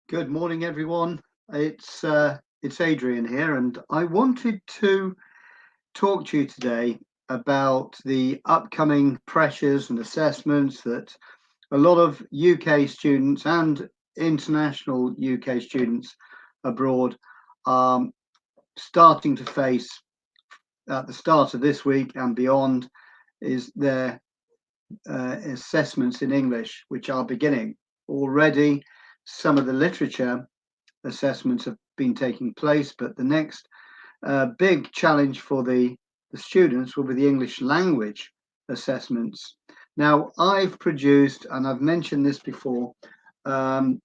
Good morning, everyone. It's Adrian here, and I wanted to talk to you today about the upcoming pressures and assessments that a lot of UK students and international UK students abroad are starting to face at the start of this week and beyond. Is their assessments in English, which are beginning already. Some of the literature assessments have been taking place, but the next big challenge for the students will be the English language assessments. Now, I've produced, and I've mentioned this before, um,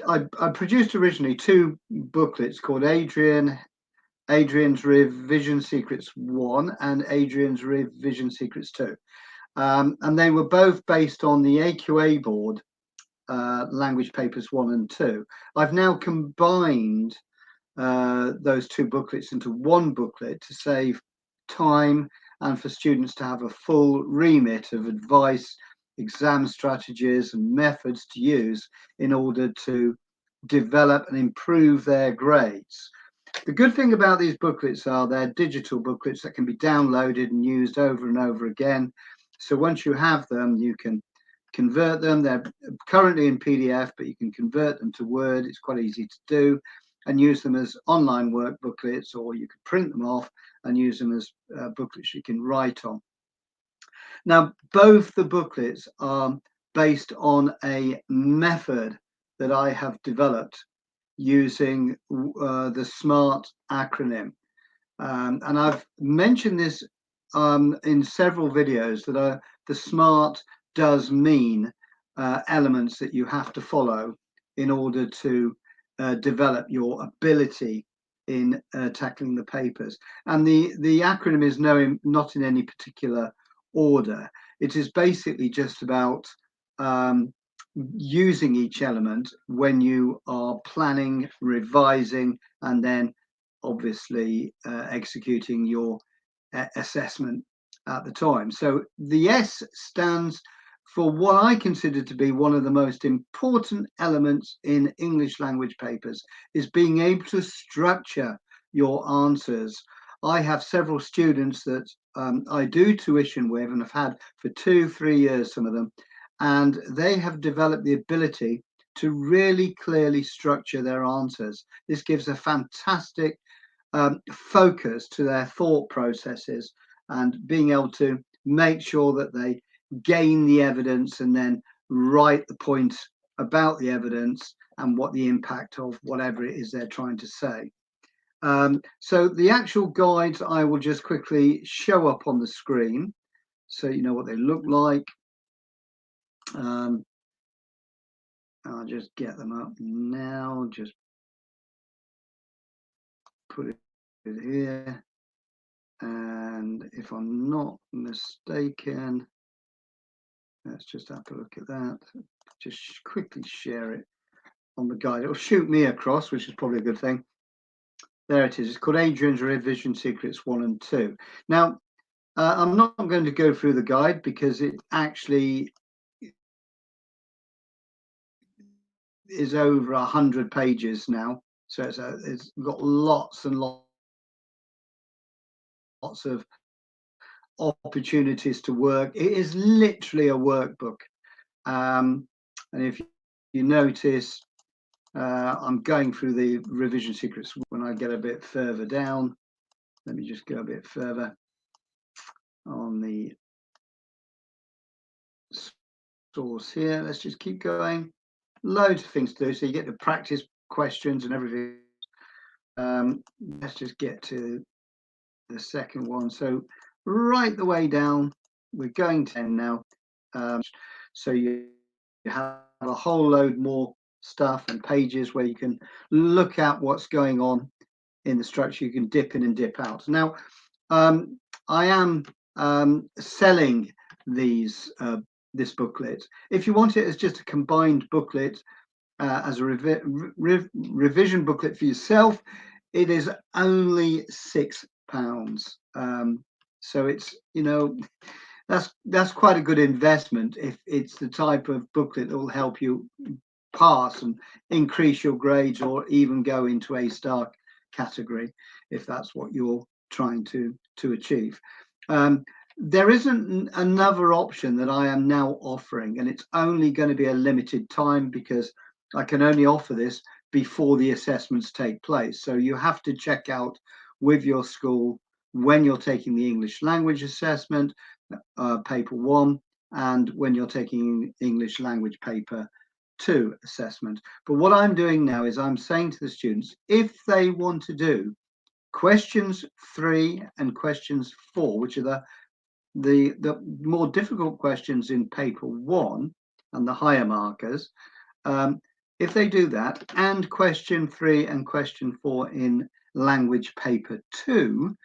I produced originally two booklets called Adrian's Revision Secrets 1 and Adrian's Revision Secrets 2. And they were both based on the AQA board language papers 1 and 2. I've now combined those two booklets into one booklet to save time and for students to have a full remit of advice, exam strategies, and methods to use in order to develop and improve their grades. The good thing about these booklets are they're digital booklets that can be downloaded and used over and over again. So once you have them, you can convert them. They're currently in PDF, but you can convert them to Word. It's quite easy to do, and use them as online work booklets, or you could print them off and use them as booklets you can write on. Now, both the booklets are based on a method that I have developed using the SMART acronym. And I've mentioned this in several videos that the SMART does mean elements that you have to follow in order to develop your ability in tackling the papers. And the acronym is not in any particular order. It is basically just about using each element when you are planning, revising, and then obviously executing your assessment at the time. So the S stands for what I consider to be one of the most important elements in English language papers, is being able to structure your answers. I have several students that I do tuition with and have had for 2-3 years, some of them, and they have developed the ability to really clearly structure their answers. This gives a fantastic focus to their thought processes and being able to make sure that they gain the evidence and then write the points about the evidence and what the impact of whatever it is they're trying to say. So the actual guides I will just quickly show up on the screen so you know what they look like. I'll just get them up now, just put it here. And if I'm not mistaken, let's just have a look at that. Just quickly share it on the guide. It'll shoot me across, which is probably a good thing. There it is. It's called Adrian's Revision Secrets 1 and 2. Now, I'm not going to go through the guide because it actually is over 100 pages now. So it's got lots and lots of opportunities to work. It is literally a workbook. And if you notice, I'm going through the revision secrets when I get a bit further down. Let me just go a bit further on the source here. Let's just keep going. Loads of things to do. So you get the practice questions and everything. Let's just get to the second one. So right the way down, we're going to end now. So you have a whole load more stuff and pages where you can look at what's going on in the structure. You can dip in and dip out. Now, I am selling these this booklet. If you want it as just a combined booklet, as a revision booklet for yourself, it is only £6. So it's, you know, that's quite a good investment if it's the type of booklet that will help you pass and increase your grades, or even go into A-star category if that's what you're trying to achieve. There isn't another option that I am now offering, and it's only going to be a limited time because I can only offer this before the assessments take place. So you have to check out with your school when you're taking the English language assessment, paper 1, and when you're taking English language paper 2 assessment. But what I'm doing now is I'm saying to the students, if they want to do questions 3 and questions 4, which are the more difficult questions in paper 1 and the higher markers, if they do that, and question 3 and question 4 in language paper 2,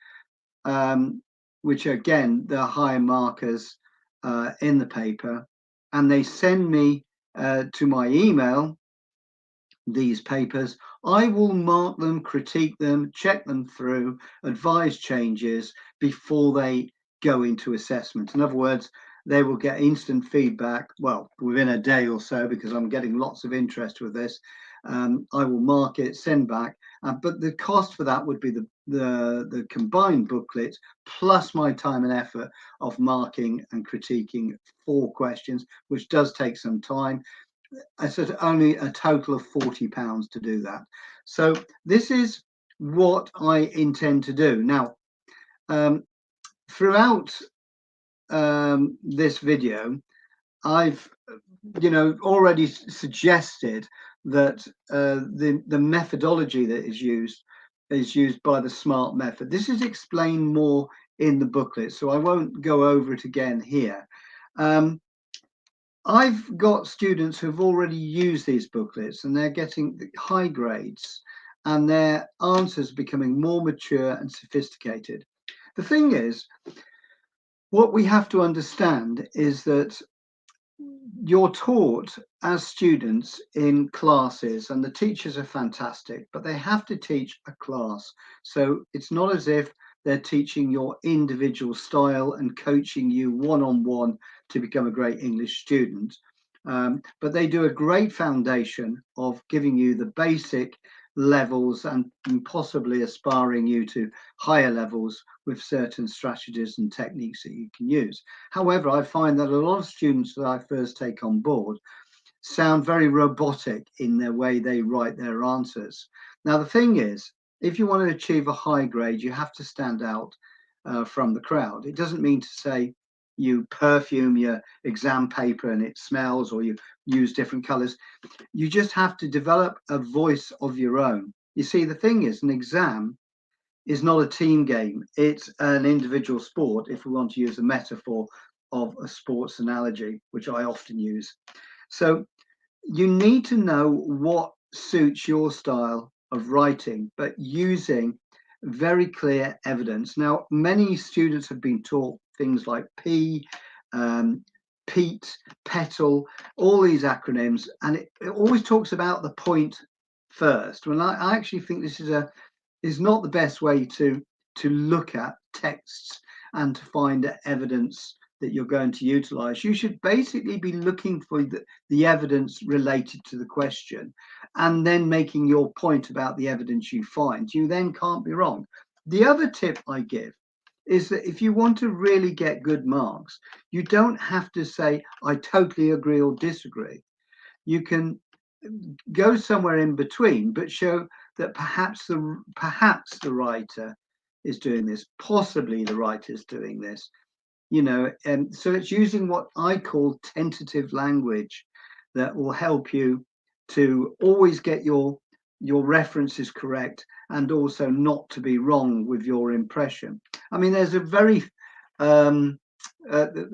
which are again the higher markers in the paper, and they send me to my email these papers, I will mark them, critique them, check them through, advise changes before they go into assessment. In other words, they will get instant feedback, well, within a day or so, because I'm getting lots of interest with this. I will mark it, send back, but the cost for that would be the combined booklet plus my time and effort of marking and critiquing 4 questions, which does take some time. I said only a total of £40 to do that. So this is what I intend to do. Now, throughout this video, I've already suggested that the methodology that is used by the SMART method. This is explained more in the booklet, so I won't go over it again here. I've got students who've already used these booklets and they're getting high grades and their answers becoming more mature and sophisticated. The thing is, what we have to understand is that you're taught as students in classes, and the teachers are fantastic, but they have to teach a class. So it's not as if they're teaching your individual style and coaching you one-on-one to become a great English student. But they do a great foundation of giving you the basic levels and possibly aspiring you to higher levels with certain strategies and techniques that you can use. However, I find that a lot of students that I first take on board sound very robotic in their way they write their answers. Now, the thing is, if you want to achieve a high grade, you have to stand out from the crowd. It doesn't mean to say you perfume your exam paper and it smells, or you use different colors. You just have to develop a voice of your own. You see, the thing is, an exam is not a team game. It's an individual sport, if we want to use a metaphor of a sports analogy, which I often use. So you need to know what suits your style of writing, but using very clear evidence. Now, many students have been taught things like P, Pete, petal, all these acronyms, and it always talks about the point first. Well, I actually think this is not the best way to look at texts and to find evidence that you're going to utilize. You should basically be looking for the evidence related to the question and then making your point about the evidence you find. You then can't be wrong. The other tip I give is that if you want to really get good marks, you don't have to say, I totally agree or disagree. You can go somewhere in between, but show that perhaps the writer is doing this, possibly the writer is doing this, and so it's using what I call tentative language that will help you to always get your references correct and also not to be wrong with your impression. I mean, there's a very the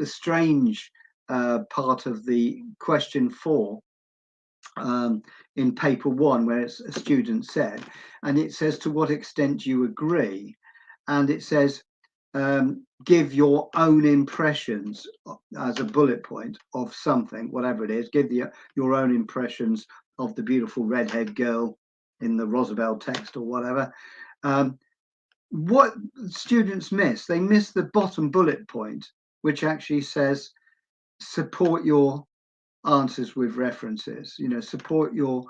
strange part of the question 4 in paper 1, where it's a student said, and it says to what extent you agree, and it says give your own impressions as a bullet point of something, whatever it is. Give your own impressions of the beautiful redhead girl in the Rosabelle text or whatever. What students miss, they miss the bottom bullet point, which actually says support your answers with references. You know, support your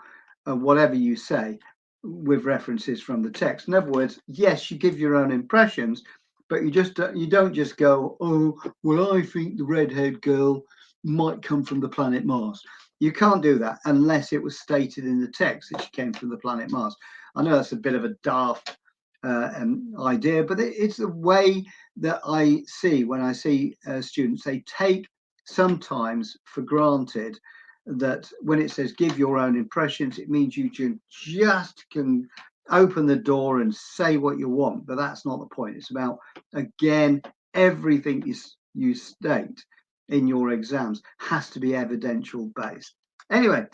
whatever you say with references from the text. In other words, yes, you give your own impressions, but you don't just go, oh, well, I think the redhead girl might come from the planet Mars. You can't do that unless it was stated in the text that she came from the planet Mars. I know that's a bit of a daft idea, but it's the way that I see when I see students. They take sometimes for granted that when it says give your own impressions, it means you just can open the door and say what you want. But that's not the point. It's about, again, everything you state in your exams has to be evidential based. Anyway,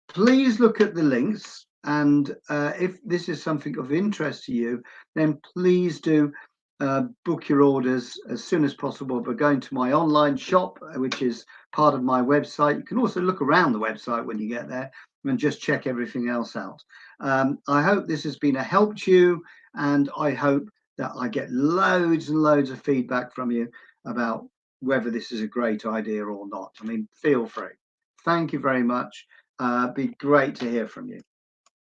please look at the links. And if this is something of interest to you, then please do book your orders as soon as possible by going to my online shop, which is part of my website. You can also look around the website when you get there and just check everything else out. I hope this has been a help to you, and I hope that I get loads and loads of feedback from you about whether this is a great idea or not. I mean, feel free. Thank you very much. Be great to hear from you.